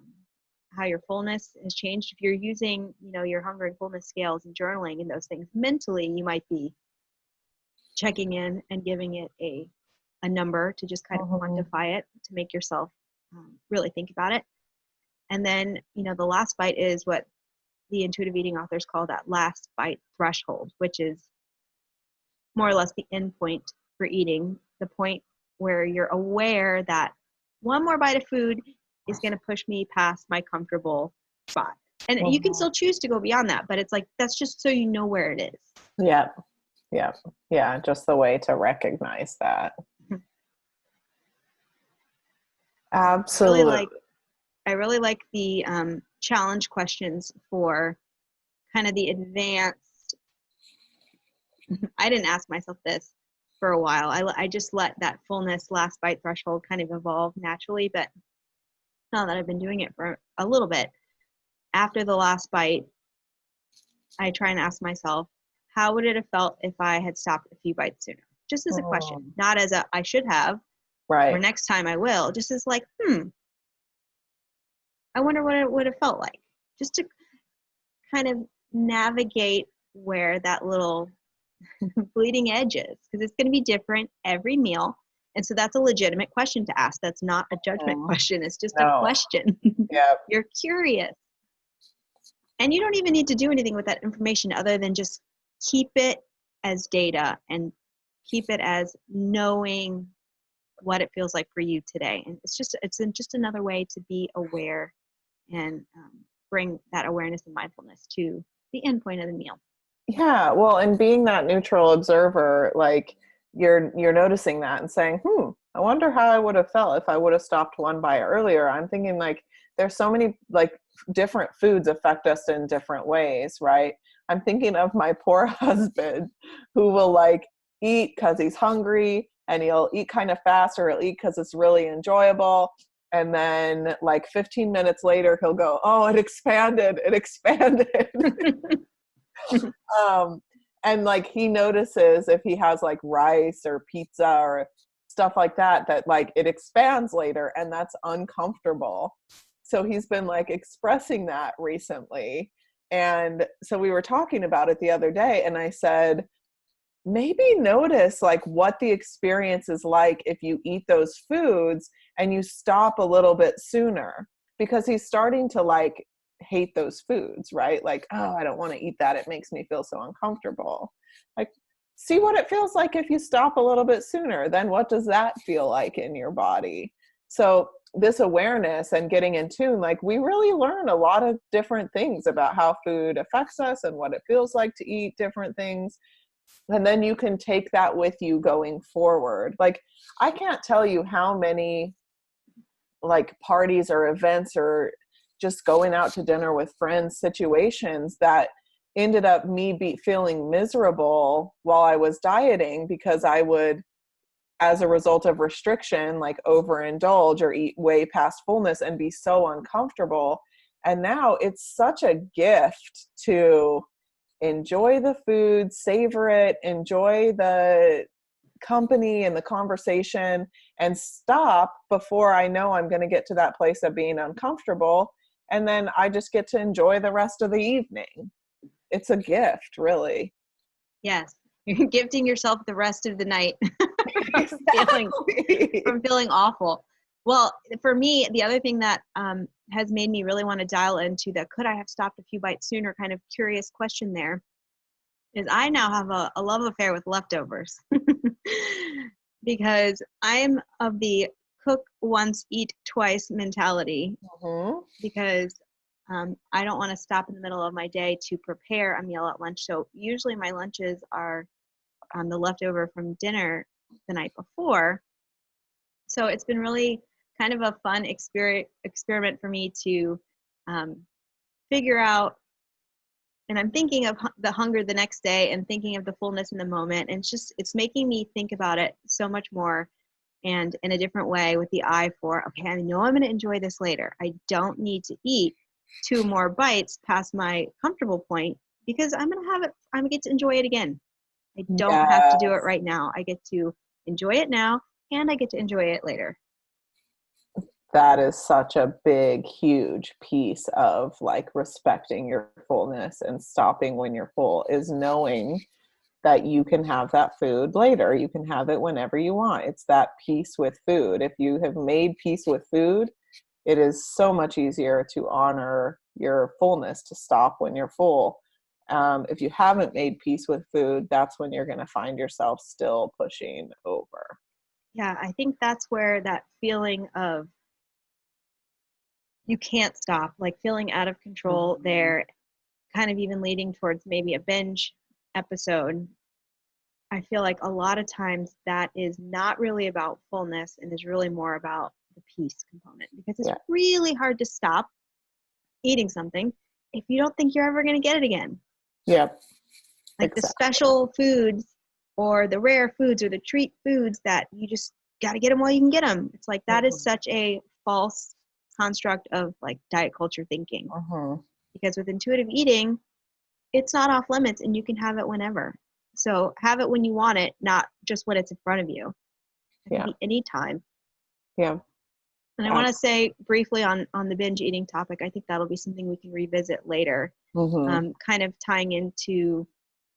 Speaker 1: how your fullness has changed. If you're using, your hunger and fullness scales and journaling and those things, mentally you might be checking in and giving it a number to just kind of
Speaker 2: Mm-hmm.
Speaker 1: quantify it, to make yourself really think about it. And then, the last bite is what the intuitive eating authors call that last bite threshold, which is more or less the end point for eating, the point where you're aware that one more bite of food is going to push me past my comfortable spot. And you can
Speaker 2: Mm-hmm.
Speaker 1: still choose to go beyond that, but it's like, that's just so you know where it is.
Speaker 2: Yeah. Yeah. Yeah. Just the way to recognize that.
Speaker 1: I really
Speaker 2: Absolutely.
Speaker 1: like I really like the challenge questions for kind of the advanced. I didn't ask myself this for a while. I just let that fullness last bite threshold kind of evolve naturally. But now that I've been doing it for a little bit, after the last bite, I try and ask myself, how would it have felt if I had stopped a few bites sooner? Just as a question,
Speaker 2: Mm.
Speaker 1: not as a I should have or
Speaker 2: Right.
Speaker 1: next time I will. Just as like, I wonder what it would have felt like. Just to kind of navigate where that little bleeding edge is, because it's going to be different every meal. And so that's a legitimate question to ask. That's not a judgment question. It's just a
Speaker 2: No.
Speaker 1: question.
Speaker 2: Yeah.
Speaker 1: You're curious. And you don't even need to do anything with that information other than just keep it as data and keep it as knowing what it feels like for you today. And it's just another way to be aware and bring that awareness and mindfulness to the end point of the meal.
Speaker 2: Yeah, well, and being that neutral observer, like you're noticing that and saying, I wonder how I would have felt if I would have stopped one bite earlier. I'm thinking like there's so many like different foods affect us in different ways, right? I'm thinking of my poor husband who will like eat because he's hungry, and he'll eat kind of fast, or he'll eat because it's really enjoyable. And then like 15 minutes later, he'll go, oh, it expanded. And like he notices if he has like rice or pizza or stuff like that, that like it expands later, and that's uncomfortable. So he's been like expressing that recently. And so we were talking about it the other day, and I said, maybe notice like what the experience is like if you eat those foods and you stop a little bit sooner, because he's starting to like hate those foods, right? Like, oh, I don't want to eat that. It makes me feel so uncomfortable. Like, see what it feels like if you stop a little bit sooner. Then what does that feel like in your body? So this awareness and getting in tune, like we really learn a lot of different things about how food affects us and what it feels like to eat different things. And then you can take that with you going forward. Like, I can't tell you how many like parties or events or just going out to dinner with friends situations that ended up me feeling miserable while I was dieting, because I would, as a result of restriction, like overindulge or eat way past fullness and be so uncomfortable. And now it's such a gift to enjoy the food, savor it, enjoy the company and the conversation, and stop before I know I'm going to get to that place of being uncomfortable. And then I just get to enjoy the rest of the evening. It's a gift, really.
Speaker 1: Yes. You're gifting yourself the rest of the night
Speaker 2: Exactly.
Speaker 1: from feeling awful. Well, for me, the other thing that has made me really want to dial into the could I have stopped a few bites sooner kind of curious question there is I now have a love affair with leftovers. Because I'm of the cook once, eat twice mentality.
Speaker 2: Mm-hmm.
Speaker 1: Because I don't want to stop in the middle of my day to prepare a meal at lunch. So usually my lunches are the leftover from dinner the night before. So it's been really kind of a fun experiment for me to figure out. And I'm thinking of the hunger the next day and thinking of the fullness in the moment. And it's making me think about it so much more and in a different way, with the eye for, okay, I know I'm going to enjoy this later. I don't need to eat 2 more bites past my comfortable point, because I'm going to have it. I'm going to get to enjoy it again. I don't have to do it right now. I get to enjoy it now, and I get to enjoy it later.
Speaker 2: That is such a big, huge piece of like respecting your fullness and stopping when you're full, is knowing that you can have that food later. You can have it whenever you want. It's that peace with food. If you have made peace with food, it is so much easier to honor your fullness, to stop when you're full. If you haven't made peace with food, that's when you're going to find yourself still pushing over.
Speaker 1: Yeah, I think that's where that feeling of you can't stop, like feeling out of control
Speaker 2: Mm-hmm.
Speaker 1: there, kind of even leading towards maybe a binge episode. I feel like a lot of times that is not really about fullness and is really more about the peace component, because it's really hard to stop eating something if you don't think you're ever going to get it again.
Speaker 2: Yep.
Speaker 1: Like
Speaker 2: Exactly.
Speaker 1: the special foods or the rare foods or the treat foods that you just got to get them while you can get them. It's like that is such a false construct of like diet culture thinking. Because with intuitive eating, it's not off limits and you can have it whenever. So have it when you want it, not just when it's in front of you. It can be anytime.
Speaker 2: Yeah.
Speaker 1: And I want to say briefly on the binge eating topic, I think that'll be something we can revisit later,
Speaker 2: Mm-hmm.
Speaker 1: kind of tying into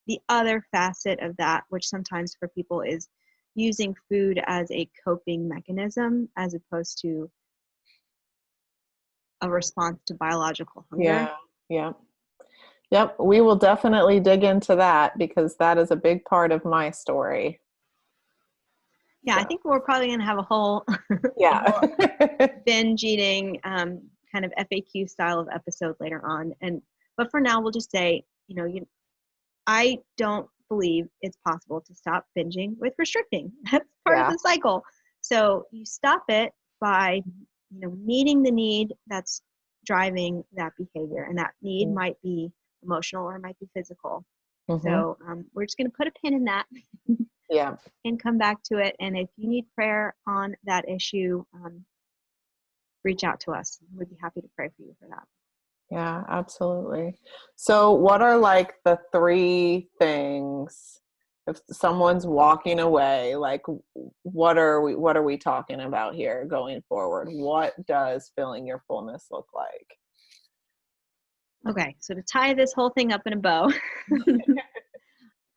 Speaker 1: the other facet of that, which sometimes for people is using food as a coping mechanism as opposed to a response to biological hunger.
Speaker 2: Yeah. Yeah. Yep. We will definitely dig into that because that is a big part of my story.
Speaker 1: Yeah, I
Speaker 2: So,
Speaker 1: think we're probably going to have a whole a
Speaker 2: yeah.
Speaker 1: whole binge eating kind of FAQ style of episode later on. And but for now, we'll just say, I don't believe it's possible to stop binging with restricting. That's part of
Speaker 2: Yeah.
Speaker 1: the cycle. So you stop it by, meeting the need that's driving that behavior, and that need might be emotional or it might be physical.
Speaker 2: Mm-hmm.
Speaker 1: So we're just going to put a pin in that
Speaker 2: Yeah.
Speaker 1: and come back to it. And if you need prayer on that issue, reach out to us. We'd be happy to pray for you for that.
Speaker 2: Yeah, absolutely. So what are like the three things if someone's walking away, like what are we talking about here going forward? What does filling your fullness look like?
Speaker 1: Okay, so to tie this whole thing up in a bow,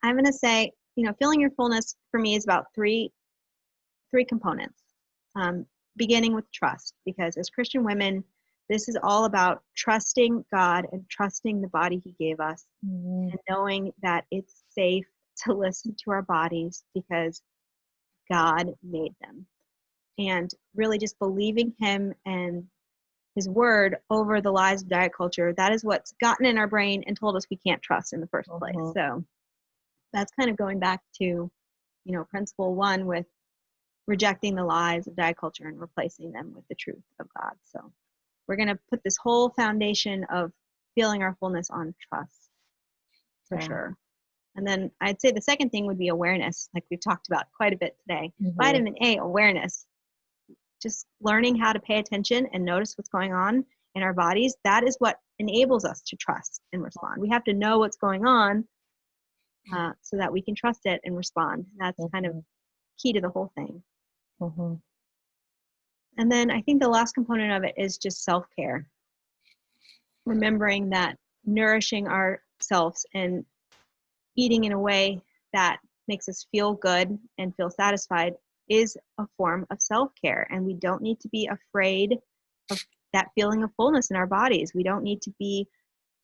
Speaker 1: I'm going to say, filling your fullness for me is about three components. Um, Beginning with trust, because as Christian women, this is all about trusting God and trusting the body He gave us,
Speaker 2: Mm-hmm.
Speaker 1: and knowing that it's safe to listen to our bodies because God made them, and really just believing Him and His word over the lies of diet culture. That is what's gotten in our brain and told us we can't trust in the first place.
Speaker 2: Mm-hmm.
Speaker 1: So that's kind of going back to, principle one with rejecting the lies of diet culture and replacing them with the truth of God. So we're going to put this whole foundation of feeling our fullness on trust for
Speaker 2: Yeah.
Speaker 1: sure. And then I'd say the second thing would be awareness, like we've talked about quite a bit today.
Speaker 2: Mm-hmm.
Speaker 1: Vitamin A, awareness. Just learning how to pay attention and notice what's going on in our bodies. That is what enables us to trust and respond. We have to know what's going on so that we can trust it and respond. That's kind of
Speaker 2: Mm-hmm.
Speaker 1: key to the whole thing.
Speaker 2: Mm-hmm.
Speaker 1: And then I think the last component of it is just self-care. Remembering that nourishing ourselves and eating in a way that makes us feel good and feel satisfied is a form of self-care. And we don't need to be afraid of that feeling of fullness in our bodies. We don't need to be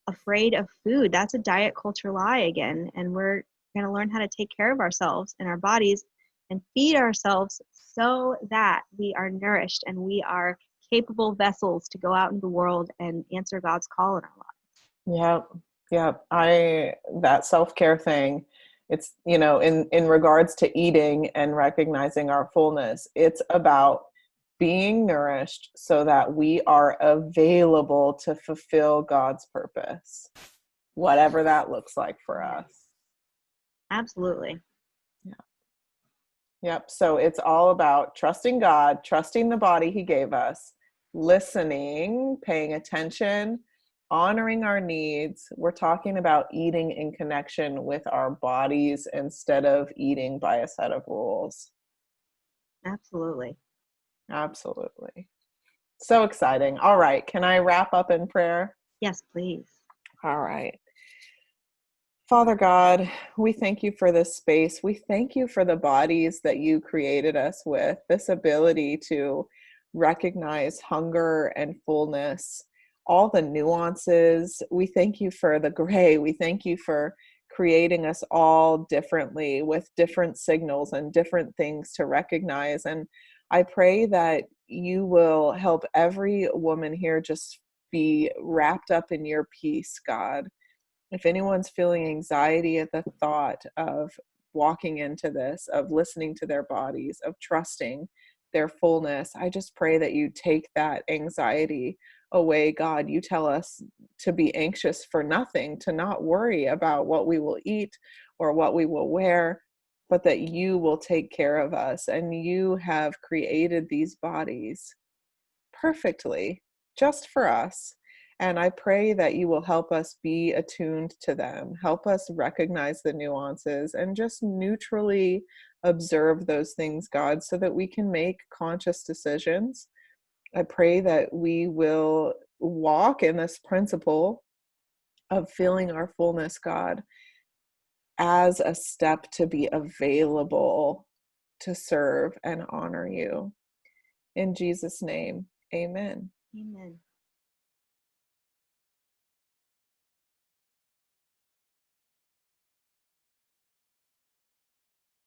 Speaker 1: afraid of food. That's a diet culture lie again. And we're going to learn how to take care of ourselves and our bodies and feed ourselves so that we are nourished and we are capable vessels to go out in the world and answer God's call in our lives.
Speaker 2: Yep. Yep. That self-care thing, it's, in regards to eating and recognizing our fullness, it's about being nourished so that we are available to fulfill God's purpose, whatever that looks like for
Speaker 1: Yeah,
Speaker 2: us.
Speaker 1: absolutely.
Speaker 2: Yeah. Yep. So it's all about trusting God, trusting the body He gave us, listening, paying attention, honoring our needs. We're talking about eating in connection with our bodies instead of eating by a set of rules.
Speaker 1: Absolutely.
Speaker 2: Absolutely. So exciting. All right. Can I wrap up in prayer?
Speaker 1: Yes, please.
Speaker 2: All right. Father God, we thank you for this space. We thank you for the bodies that you created us with, this ability to recognize hunger and fullness, all the nuances. We thank you for the gray. We thank you for creating us all differently with different signals and different things to recognize. And I pray that you will help every woman here just be wrapped up in your peace, God. If anyone's feeling anxiety at the thought of walking into this, of listening to their bodies, of trusting their fullness, I just pray that you take that anxiety away, God. You tell us to be anxious for nothing, to not worry about what we will eat or what we will wear, but that you will take care of us. And you have created these bodies perfectly just for us. And I pray that you will help us be attuned to them, help us recognize the nuances, and just neutrally observe those things, God, so that we can make conscious decisions I pray that we will walk in this principle of feeling our fullness, God, as a step to be available to serve and honor you. In Jesus' name, amen.
Speaker 1: Amen.